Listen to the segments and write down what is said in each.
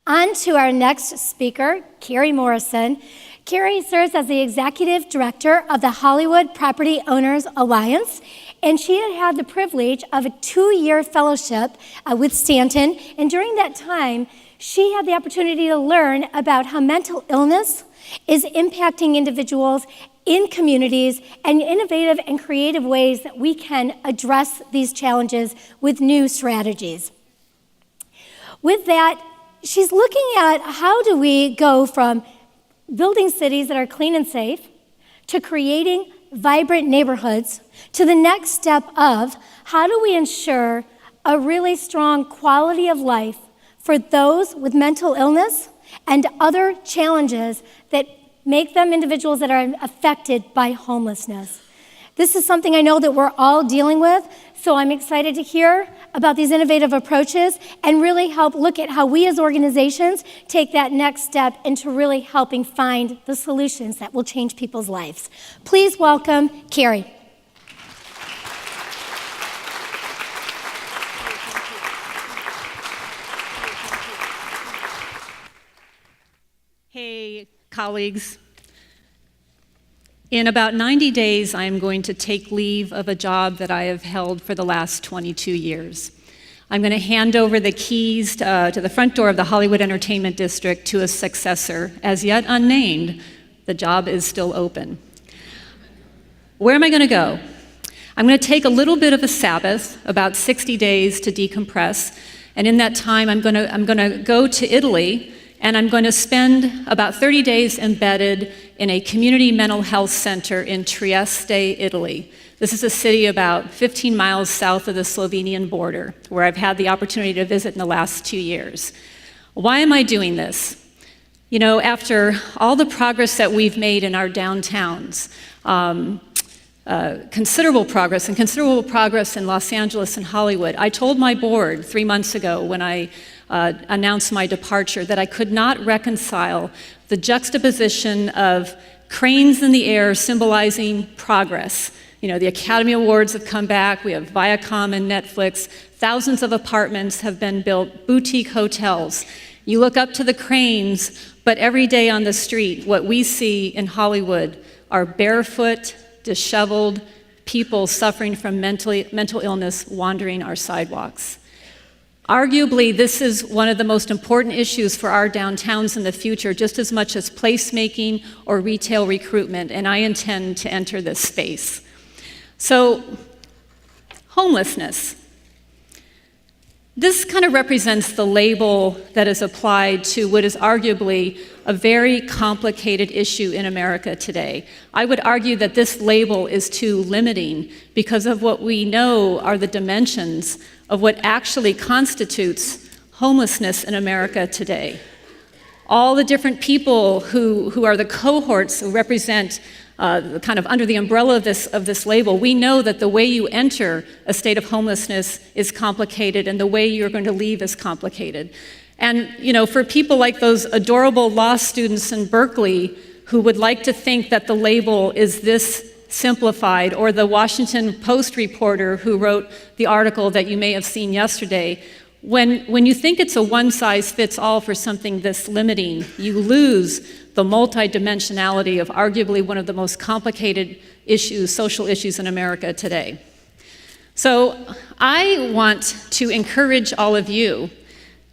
On to our next speaker, Kerry Morrison. Kerry serves as the Executive Director of the Hollywood Property Owners Alliance, and she had the privilege of a 2-year fellowship with Stanton, and during that time, she had the opportunity to learn about how mental illness is impacting individuals in communities and innovative and creative ways that we can address these challenges with new strategies. With that, she's looking at how do we go from building cities that are clean and safe to creating vibrant neighborhoods to the next step of how do we ensure a really strong quality of life for those with mental illness and other challenges that make them individuals that are affected by homelessness. This is something I know that we're all dealing with, so I'm excited to hear about these innovative approaches and really help look at how we as organizations take that next step into really helping find the solutions that will change people's lives. Please welcome Kerry. Hey, colleagues. In about 90 days, I am going to take leave of a job that I have held for the last 22 years. I'm going to hand over the keys to the front door of the Hollywood Entertainment District to a successor, as yet unnamed. The job is still open. Where am I going to go? I'm going to take a little bit of a Sabbath, about 60 days to decompress, and in that time, I'm going to go to Italy, and I'm going to spend about 30 days embedded in a community mental health center in Trieste, Italy. This is a city about 15 miles south of the Slovenian border, where I've had the opportunity to visit in the last 2 years. Why am I doing this? You know, after all the progress that we've made in our downtowns, considerable progress in Los Angeles and Hollywood, I told my board 3 months ago when I announced my departure that I could not reconcile the juxtaposition of cranes in the air symbolizing progress. You know, the Academy Awards have come back, we have Viacom and Netflix, thousands of apartments have been built, boutique hotels. You look up to the cranes, but every day on the street, what we see in Hollywood are barefoot, disheveled people suffering from mental illness wandering our sidewalks. Arguably, this is one of the most important issues for our downtowns in the future, just as much as placemaking or retail recruitment, and I intend to enter this space. So, homelessness. This kind of represents the label that is applied to what is arguably a very complicated issue in America today. I would argue that this label is too limiting because of what we know are the dimensions of what actually constitutes homelessness in America today. All the different people who are the cohorts who represent kind of under the umbrella of this label, we know that the way you enter a state of homelessness is complicated and the way you're going to leave is complicated. And you know, for people like those adorable law students in Berkeley who would like to think that the label is this simplified, or the Washington Post reporter who wrote the article that you may have seen yesterday, when you think it's a one-size-fits-all for something this limiting, you lose the multidimensionality of arguably one of the most complicated issues, social issues in America today. So I want to encourage all of you,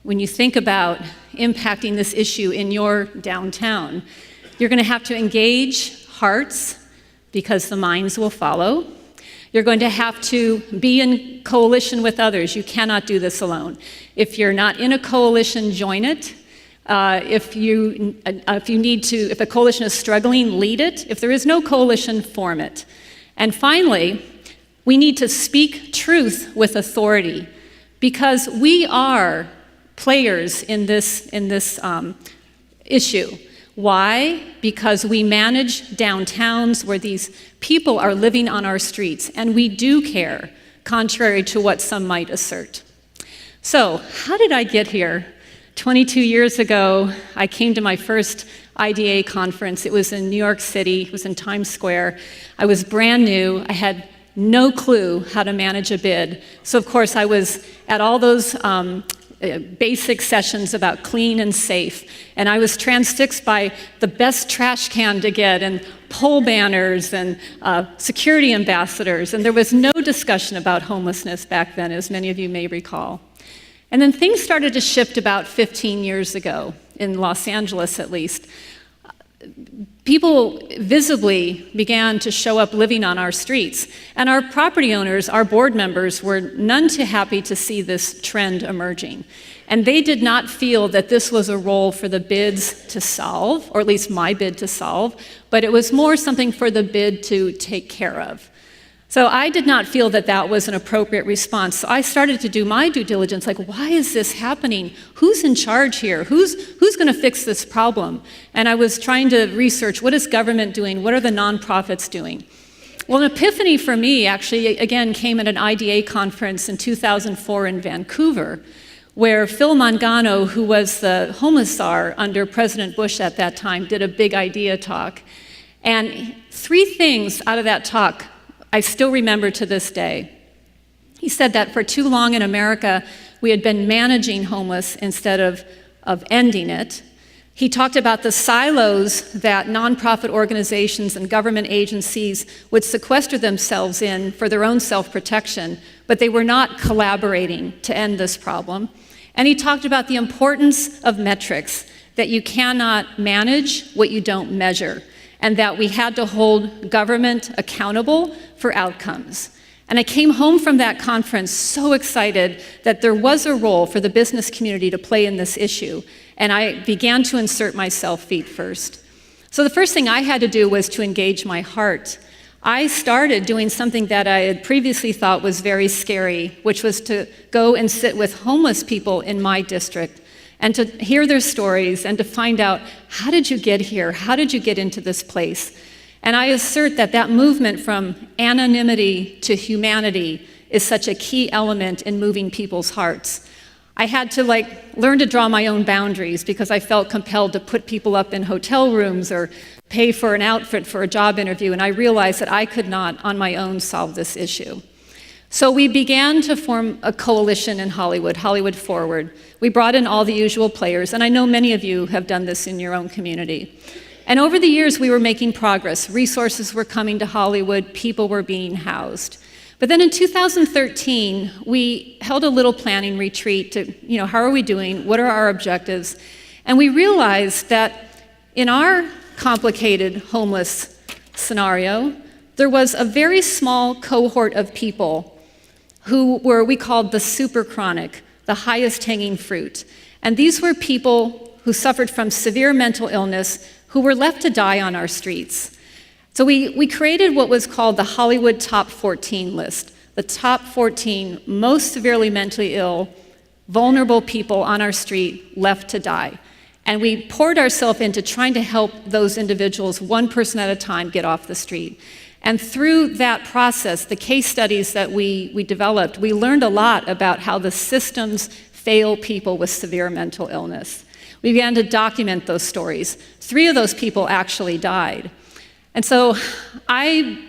when you think about impacting this issue in your downtown, you're going to have to engage hearts because the minds will follow. You're going to have to be in coalition with others. You cannot do this alone. If you're not in a coalition, join it. If a coalition is struggling, lead it. If there is no coalition, form it. And finally, we need to speak truth with authority because we are players in this issue. Why? Because we manage downtowns where these people are living on our streets, and we do care, contrary to what some might assert. So, how did I get here? 22 years ago, I came to my first IDA conference. It was in New York City. It was in Times Square. I was brand new. I had no clue how to manage a bid. So, of course, I was at all those basic sessions about clean and safe. And I was transfixed by the best trash can to get and pole banners and security ambassadors. And there was no discussion about homelessness back then, as many of you may recall. And then things started to shift about 15 years ago, in Los Angeles at least. People visibly began to show up living on our streets. And our property owners, our board members, were none too happy to see this trend emerging. And they did not feel that this was a role for the bids to solve, or at least my bid to solve, but it was more something for the bid to take care of. So I did not feel that that was an appropriate response. So I started to do my due diligence, like, why is this happening? Who's in charge here? Who's going to fix this problem? And I was trying to research, what is government doing? What are the nonprofits doing? Well, an epiphany for me actually, again, came at an IDA conference in 2004 in Vancouver, where Phil Mangano, who was the homeless czar under President Bush at that time, did a big idea talk. And 3 things out of that talk I still remember to this day. He said that for too long in America, we had been managing homeless instead of ending it. He talked about the silos that nonprofit organizations and government agencies would sequester themselves in for their own self-protection, but they were not collaborating to end this problem. And he talked about the importance of metrics, that you cannot manage what you don't measure, and that we had to hold government accountable for outcomes. And I came home from that conference so excited that there was a role for the business community to play in this issue, and I began to insert myself feet first. So the first thing I had to do was to engage my heart. I started doing something that I had previously thought was very scary, which was to go and sit with homeless people in my district and to hear their stories and to find out, how did you get here? How did you get into this place? And I assert that that movement from anonymity to humanity is such a key element in moving people's hearts. I had to learn to draw my own boundaries because I felt compelled to put people up in hotel rooms or pay for an outfit for a job interview, and I realized that I could not on my own solve this issue. So we began to form a coalition in Hollywood, Hollywood Forward. We brought in all the usual players, and I know many of you have done this in your own community. And over the years, we were making progress. Resources were coming to Hollywood, people were being housed. But then in 2013, we held a little planning retreat to, how are we doing? What are our objectives? And we realized that in our complicated homeless scenario, there was a very small cohort of people who we called the super chronic, the highest hanging fruit. And these were people who suffered from severe mental illness who were left to die on our streets. So we created what was called the Hollywood Top 14 list, the top 14 most severely mentally ill, vulnerable people on our street left to die. And we poured ourselves into trying to help those individuals, one person at a time, get off the street. And through that process, the case studies that we developed, we learned a lot about how the systems fail people with severe mental illness. We began to document those stories. 3 of those people actually died. And so I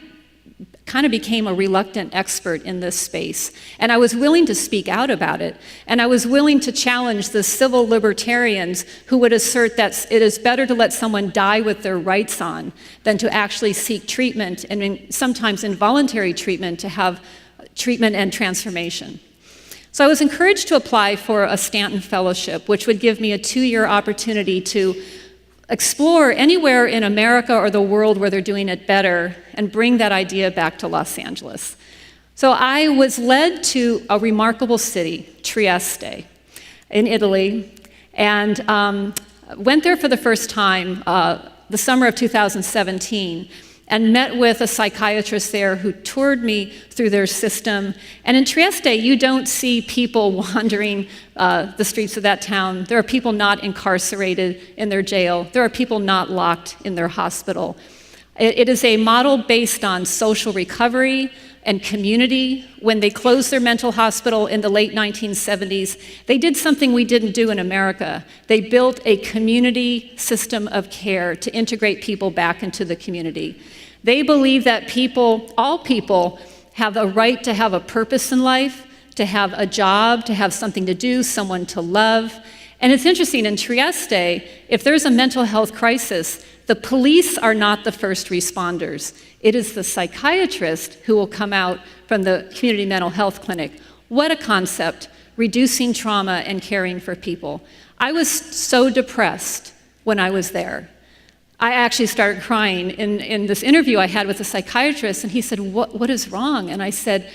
kind of became a reluctant expert in this space. And I was willing to speak out about it. And I was willing to challenge the civil libertarians who would assert that it is better to let someone die with their rights on than to actually seek treatment, and sometimes involuntary treatment, to have treatment and transformation. So I was encouraged to apply for a Stanton Fellowship, which would give me a 2-year opportunity to explore anywhere in America or the world where they're doing it better and bring that idea back to Los Angeles. So I was led to a remarkable city, Trieste, in Italy, and went there for the first time the summer of 2017, and met with a psychiatrist there who toured me through their system. And in Trieste, you don't see people wandering the streets of that town. There are people not incarcerated in their jail. There are people not locked in their hospital. It is a model based on social recovery and community. When they closed their mental hospital in the late 1970s, they did something we didn't do in America. They built a community system of care to integrate people back into the community. They believe that all people, have a right to have a purpose in life, to have a job, to have something to do, someone to love. And it's interesting, in Trieste, if there's a mental health crisis, the police are not the first responders. It is the psychiatrist who will come out from the community mental health clinic. What a concept, reducing trauma and caring for people. I was so depressed when I was there. I actually started crying in this interview I had with a psychiatrist, and he said, what is wrong? And I said,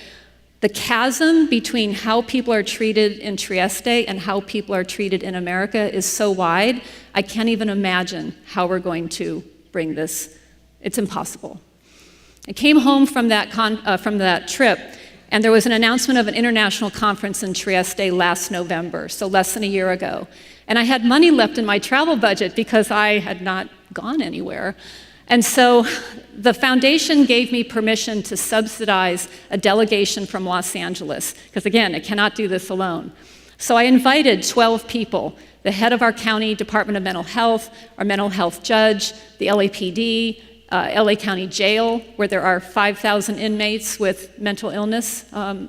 the chasm between how people are treated in Trieste and how people are treated in America is so wide, I can't even imagine how we're going to bring this. It's impossible. I came home from that trip, and there was an announcement of an international conference in Trieste last November, so less than a year ago. And I had money left in my travel budget because I had not gone anywhere. And so the foundation gave me permission to subsidize a delegation from Los Angeles, because again, I cannot do this alone. So I invited 12 people, the head of our county Department of Mental Health, our mental health judge, the LAPD, LA County Jail, where there are 5,000 inmates with mental illness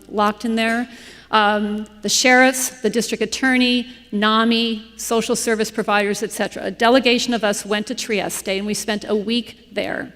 locked in there, the sheriffs, the district attorney, NAMI, social service providers, etc. A delegation of us went to Trieste, and we spent a week there.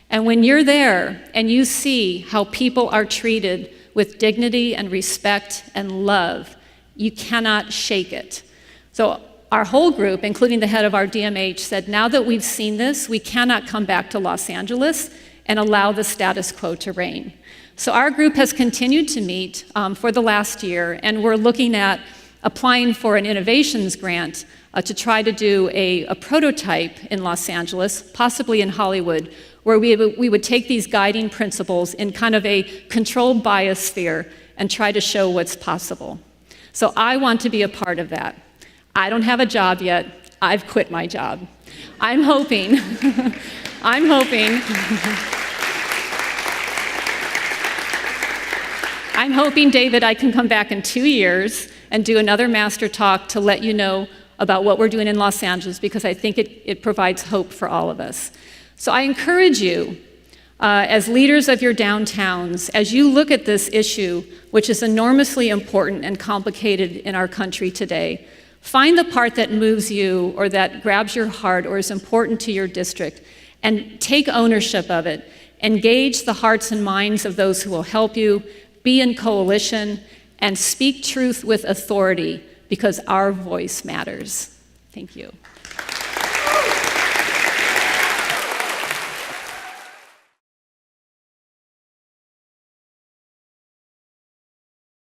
And when you're there and you see how people are treated with dignity and respect and love, you cannot shake it. So our whole group, including the head of our DMH, said, now that we've seen this, we cannot come back to Los Angeles and allow the status quo to reign. So our group has continued to meet for the last year, and we're looking at applying for an innovations grant to try to do a prototype in Los Angeles, possibly in Hollywood, where we would take these guiding principles in kind of a controlled biosphere and try to show what's possible. So I want to be a part of that. I don't have a job yet. I've quit my job. I'm hoping, David, I can come back in 2 years and do another master talk to let you know about what we're doing in Los Angeles, because I think it provides hope for all of us. So I encourage you, as leaders of your downtowns, as you look at this issue, which is enormously important and complicated in our country today, find the part that moves you or that grabs your heart or is important to your district and take ownership of it. Engage the hearts and minds of those who will help you, be in coalition, and speak truth with authority, because our voice matters. Thank you.